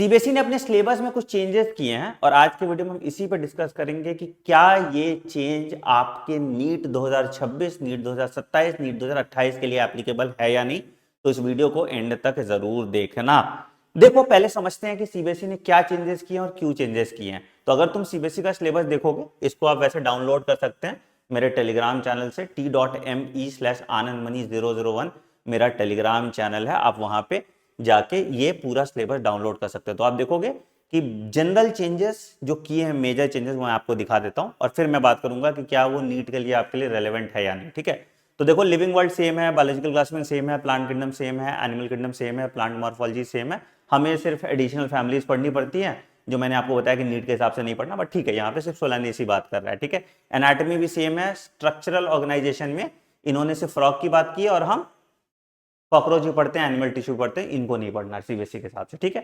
CBSE ने अपने syllabus में कुछ चेंजेस किए हैं और आज के वीडियो में हम इसी पर डिस्कस करेंगे कि क्या ये चेंज आपके नीट 2026, नीट 2027, नीट 2028 के लिए एप्लीकेबल है या नहीं। तो इस वीडियो को एंड तक जरूर देखना। देखो, पहले समझते हैं कि सीबीएसई ने क्या चेंजेस किए हैं और क्यों चेंजेस किए हैं। तो अगर तुम सीबीएसई का सिलेबस देखोगे, इसको आप वैसे डाउनलोड कर सकते हैं मेरे टेलीग्राम चैनल से t.me/anandmani001 मेरा टेलीग्राम चैनल है। आप वहां पे जाके ये पूरा सिलेबस डाउनलोड कर सकते हैं। तो आप देखोगे कि जनरल चेंजेस जो किए हैं, मेजर चेंजेस, वो मैं आपको दिखा देता हूं और फिर मैं बात करूंगा कि क्या वो नीट के लिए आपके लिए रेलेवेंट है या नहीं। ठीक है, तो देखो, लिविंग वर्ल्ड सेम है, बायोलॉजिकल क्लासिफिकेशन सेम है, प्लांट किंगडम सेम है, एनिमल किंगडम सेम है, प्लांट मॉर्फोलॉजी सेम है। हमें सिर्फ एडिशनल फैमिलीज पढ़नी पड़ती है, जो मैंने आपको बताया कि नीट के हिसाब से नहीं पढ़ना, बट ठीक है, यहाँ पे सिर्फ सोलानी सी बात कर रहा है। ठीक है, एनाटॉमी भी सेम है, स्ट्रक्चरल ऑर्गेनाइजेशन में इन्होंने सिर्फ फ्रॉग की बात की है और हम कॉकरोच भी पढ़ते हैं, एनिमल टिश्यू पढ़ते हैं, इनको नहीं पढ़ना सीबीएसई के हिसाब से। ठीक है,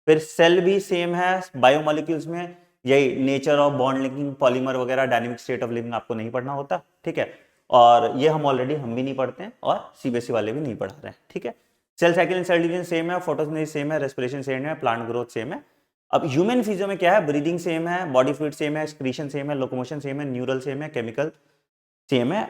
फिर सेल भी सेम है, बायोमोलिक्यूल्स में यही nature of bond linking, polymer वगैरह, डायनेमिक स्टेट ऑफ लिविंग आपको नहीं पढ़ना होता। ठीक है, और ये हम ऑलरेडी हम भी नहीं पढ़ते हैं और सीबीएसई वाले भी नहीं पढ़ा रहे हैं। ठीक है, cell cycle and cell division same है, फोटोसिंथेसिस सेम है, रेस्पिरेशन सेम है, प्लांट ग्रोथ सेम है। अब ह्यूमन फिजियो में क्या है, ब्रीदिंग सेम है, बॉडी फ्लूइड सेम है, एक्सक्रीशन सेम है, लोकोमोशन सेम है, न्यूरल सेम है, केमिकल सेम है।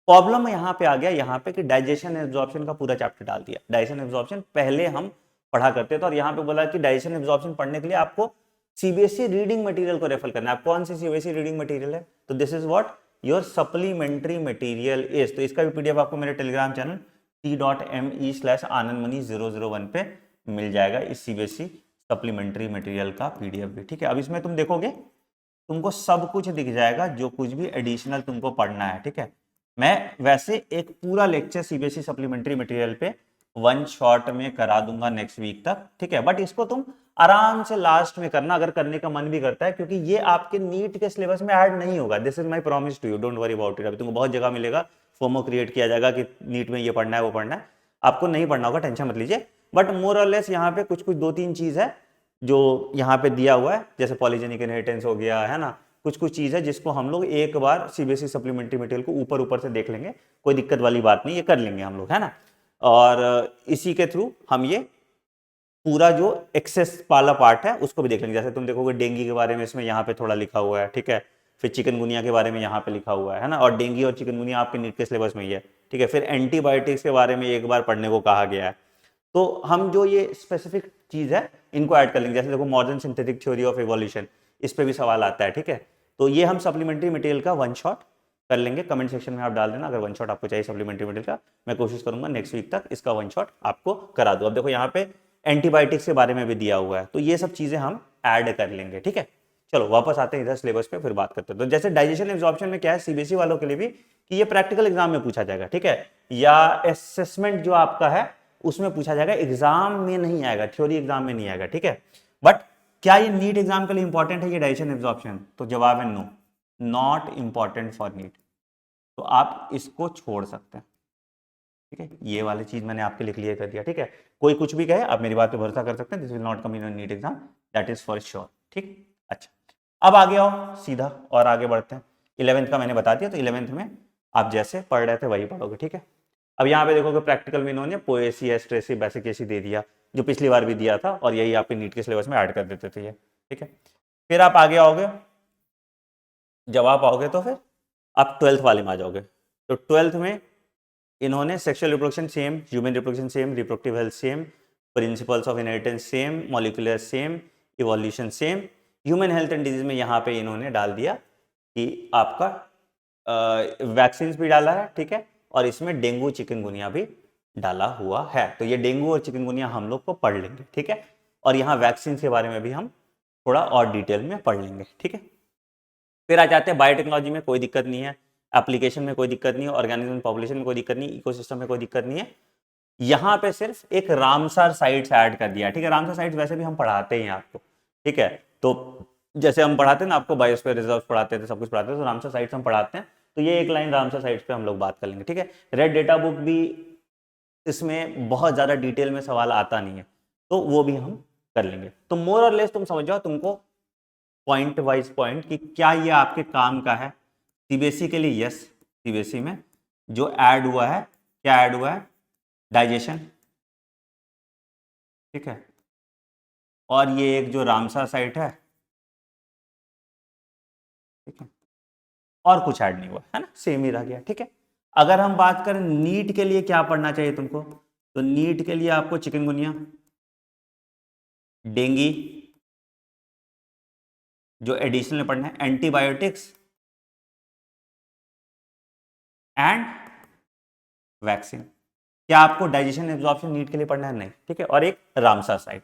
प्रॉब्लम यहां पे आ गया यहाँ पे कि डाइजेशन एब्जॉर्प्शन का पूरा चैप्टर डाल दिया। डाइजेशन एब्जॉर्प्शन पहले हम पढ़ा करते थे और यहाँ पे बोला कि डाइजेशन एब्जॉर्प्शन पढ़ने के लिए आपको सीबीएसई रीडिंग मटेरियल को रेफर करना है। कौन सी सीबीएसई रीडिंग मटेरियल है? तो this is what your supplementary material is. तो इसका भी पीडीएफ आपको मेरे टेलीग्राम चैनल t.me/anandmani001 पे मिल जाएगा, इस सीबीएसई सप्लीमेंट्री मटेरियल का पीडीएफ भी। ठीक है, अब इसमें तुम देखोगे तुमको सब कुछ दिख जाएगा जो कुछ भी एडिशनल तुमको पढ़ना है। ठीक है, मैं वैसे एक पूरा लेक्चर सीबीएसई सप्लीमेंट्री मटेरियल पे वन शॉट में करा दूंगा नेक्स्ट वीक तक। ठीक है, बट इसको तुम आराम से लास्ट में करना अगर करने का मन भी करता है, क्योंकि ये आपके नीट के सिलेबस में ऐड नहीं होगा। This is my promise to you, don't worry about it. अभी तुमको बहुत जगह मिलेगा, फोमो क्रिएट किया जाएगा कि नीट में ये पढ़ना है वो पढ़ना है, आपको नहीं पढ़ना होगा, टेंशन मत लीजिए। बट मोर और लेस यहाँ पे कुछ कुछ दो तीन चीज है जो यहाँ पे दिया हुआ है, जैसे पॉलीजेनिक इनहेरिटेंस हो गया है ना, कुछ कुछ चीज है जिसको हम लोग एक बार सीबीएसई सप्लीमेंट्री मटेरियल को ऊपर ऊपर से देख लेंगे, कोई दिक्कत वाली बात नहीं, ये कर लेंगे हम लोग, है ना। और इसी के थ्रू हम ये पूरा जो एक्सेस वाला पार्ट है उसको भी देख लेंगे। जैसे तुम देखोगे डेंगू के बारे में इसमें यहाँ पे थोड़ा लिखा हुआ है। ठीक है, फिर चिकनगुनिया के बारे में यहाँ पे लिखा हुआ है ना, और डेंगू और चिकनगुनिया आपके नीट के सिलेबस में ही है। ठीक है, फिर एंटीबायोटिक्स के बारे में एक बार पढ़ने को कहा गया है। तो हम जो ये स्पेसिफिक चीज है इनको ऐड कर लेंगे। जैसे देखो, modern synthetic theory of evolution, इस पे भी सवाल आता है। ठीक है, तो ये हम सप्लीमेंट्री मटेरियल का वन शॉट कर लेंगे। कमेंट सेक्शन में आप डाल देना अगर वन शॉट आपको चाहिए सप्लीमेंट्री मटेरियल का, मैं कोशिश करूंगा नेक्स्ट वीक तक इसका वन शॉट आपको करा दूं। अब देखो, यहाँ पे एंटीबायोटिक्स के बारे में भी दिया हुआ है, तो ये सब चीजें हम ऐड कर लेंगे। ठीक है, चलो वापस आते हैं इधर सिलेबस पे, फिर बात करते हैं। तो जैसे डाइजेशन एब्जॉर्प्शन में क्या है सीबीएसई वालों के लिए भी कि ये प्रैक्टिकल एग्जाम में पूछा जाएगा। ठीक है, या असेसमेंट जो आपका है उसमें पूछा जाएगा, एग्जाम में नहीं आएगा, थ्योरी एग्जाम में नहीं आएगा। ठीक है, बट क्या ये नीट एग्जाम के लिए इंपॉर्टेंट है ये डाइजेशन एब्जॉर्प्शन? तो जवाब है no, not important for NEET. तो आप इसको छोड़ सकते हैं। ठीक है, ये वाली चीज मैंने आपके लिए क्लियर कर दिया। ठीक है, कोई कुछ भी कहे आप मेरी बात पे भरोसा कर सकते हैं, this will not come in NEET exam, that is for sure. ठीक, अच्छा, अब आगे आओ सीधा और आगे बढ़ते हैं। 11th का मैंने बता दिया, तो 11th में आप जैसे पढ़ रहे थे वही पढ़ोगे। ठीक है, अब यहाँ पे देखोगे प्रैक्टिकल में इन्होंने पोएसी, एस्ट्रेसी, बेसिक दे दिया, जो पिछली बार भी दिया था और यही आपके नीट के सिलेबस में ऐड कर देते थे ये। ठीक है, फिर आप आगे आओगे, जब आप आओगे तो फिर आप 12th वाले में आ जाओगे। तो 12th में इन्होंने sexual reproduction same, human reproduction same, reproductive health same, principles of inheritance same, molecular same, evolution same. Human health and disease में यहाँ पे इन्होंने डाल दिया कि आपका वैक्सीन भी डाला है। ठीक है, और इसमें डेंगू चिकनगुनिया भी डाला हुआ है। तो ये डेंगू और चिकनगुनिया हम लोग को पढ़ लेंगे। ठीक है, और यहाँ वैक्सीन के बारे में भी हम थोड़ा और डिटेल में पढ़ लेंगे। ठीक है, फिर आ जाते हैं बायोटेक्नोलॉजी में, कोई दिक्कत नहीं है, एप्लीकेशन में कोई दिक्कत नहीं है, ऑर्गेनिज्म पॉपुलेशन में कोई दिक्कत नहीं, इकोसिस्टम में कोई दिक्कत नहीं है। यहाँ पे सिर्फ एक रामसर साइट्स ऐड कर दिया। ठीक है, रामसर साइट्स वैसे भी हम पढ़ाते हैं आपको। ठीक है, तो जैसे हम पढ़ाते हैं ना, आपको बायोस्फीयर रिजर्व पढ़ाते थे, सब कुछ पढ़ाते थे, तो रामसर साइट्स हम पढ़ाते हैं। तो ये एक लाइन रामसर साइट्स पे हम लोग बात कर लेंगे। ठीक है, रेड डेटा बुक भी इसमें बहुत ज्यादा डिटेल में सवाल आता नहीं है, तो वो भी हम कर लेंगे। तो मोर और लेस तुम समझ जाओ, तुमको पॉइंट वाइज पॉइंट कि क्या ये आपके काम का है सीबीएसई के लिए। यस, सीबीएसई में जो ऐड हुआ है, क्या ऐड हुआ है? डाइजेशन। ठीक है, और ये एक जो रामसर साइट है, ठीक है, और कुछ ऐड नहीं हुआ है ना, सेम ही रह गया, ठीक है। अगर हम बात करें नीट के लिए क्या पढ़ना चाहिए तुमको, तो नीट के लिए आपको चिकनगुनिया, डेंगी, जो एडिशनल में पढ़ना है, एंटीबायोटिक्स एंड वैक्सीन। क्या आपको डाइजेशन एब्जॉर्प्शन नीट के लिए पढ़ना है? नहीं, ठीक है। और एक रामसर साइट।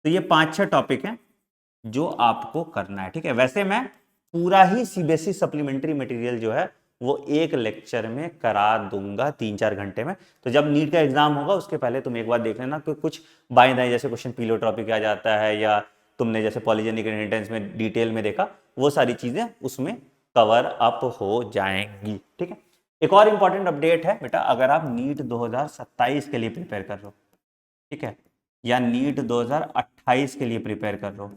तो ये 5-6 टॉपिक हैं जो आपको करना है, ठीक है। वैसे मैं पूरा ही सीबीएसई सप्लीमेंट्री मटेरियल जो है वो एक लेक्चर में करा दूंगा 3-4 घंटे में। तो जब नीट का एग्जाम होगा उसके पहले तुम एक बार देख लेना कि कुछ बाएं दाएं जैसे क्वेश्चन पिलोट्रॉपी आ जाता है, या तुमने जैसे पॉलीजेनिक इनहेरिटेंस में डिटेल में देखा, वो सारी चीजें उसमें कवर अप हो जाएंगी, ठीक है। एक और इंपॉर्टेंट अपडेट है बेटा, अगर आप नीट 2027 के लिए प्रिपेयर कर रहे हो, ठीक है, या नीट 2028 के लिए प्रिपेयर कर रहे हो,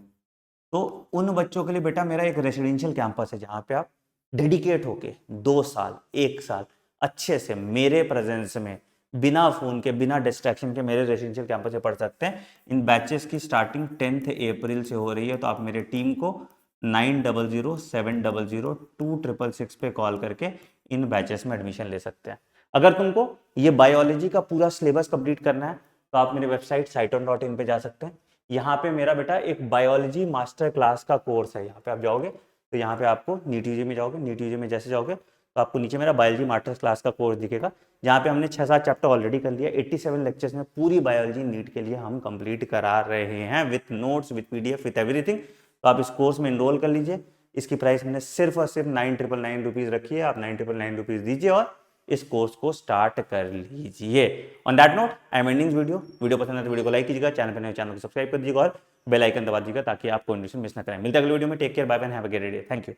तो उन बच्चों के लिए बेटा मेरा एक रेसिडेंशियल कैंपस है जहां पे आप डेडिकेट होके 2 साल 1 साल अच्छे से मेरे प्रेजेंस में बिना फोन के बिना डिस्ट्रैक्शन के मेरे रेसिडेंशियल कैंपस से पढ़ सकते हैं। इन बैचेस की स्टार्टिंग 10 अप्रैल से हो रही है, तो आप मेरे टीम को 9007002666 पे कॉल करके इन बैचेस में एडमिशन ले सकते हैं। अगर तुमको ये बायोलॉजी का पूरा सिलेबस कंप्लीट करना है तो आप मेरी वेबसाइट cyton.in पे जा सकते हैं। यहाँ पे मेरा बेटा एक बायोलॉजी मास्टर क्लास का कोर्स है, यहाँ पे आप जाओगे तो यहाँ पे आपको नीट यूजी में जाओगे, नीट यूजी में जैसे जाओगे तो आपको नीचे मेरा बायोलॉजी मास्टर क्लास का कोर्स दिखेगा, जहाँ पे हमने 6-7 चैप्टर ऑलरेडी कर लिया। 87 लेक्चर्स में पूरी बायोलॉजी नीट के लिए हम कंप्लीट करा रहे हैं with notes, with PDF, with everything. तो आप इस कोर्स में इनरोल कर लीजिए। इसकी प्राइस मैंने सिर्फ और सिर्फ 9,999 रुपीज़ रखी है। आप 9,999 रुपीज़ दीजिए और इस कोर्स को स्टार्ट कर लीजिए। On that note I am ending video पसंद है तो वीडियो को लाइक कीजिएगा, चैनल पर नए चैनल को सब्सक्राइब कर दीजिएगा और बेल आइकन दबा दीजिएगा ताकि आप कोई नोटिफिकेशन मिस ना करें। मिलते हैं अगले वीडियो में। Take care, bye bye, have a great day. Thank you.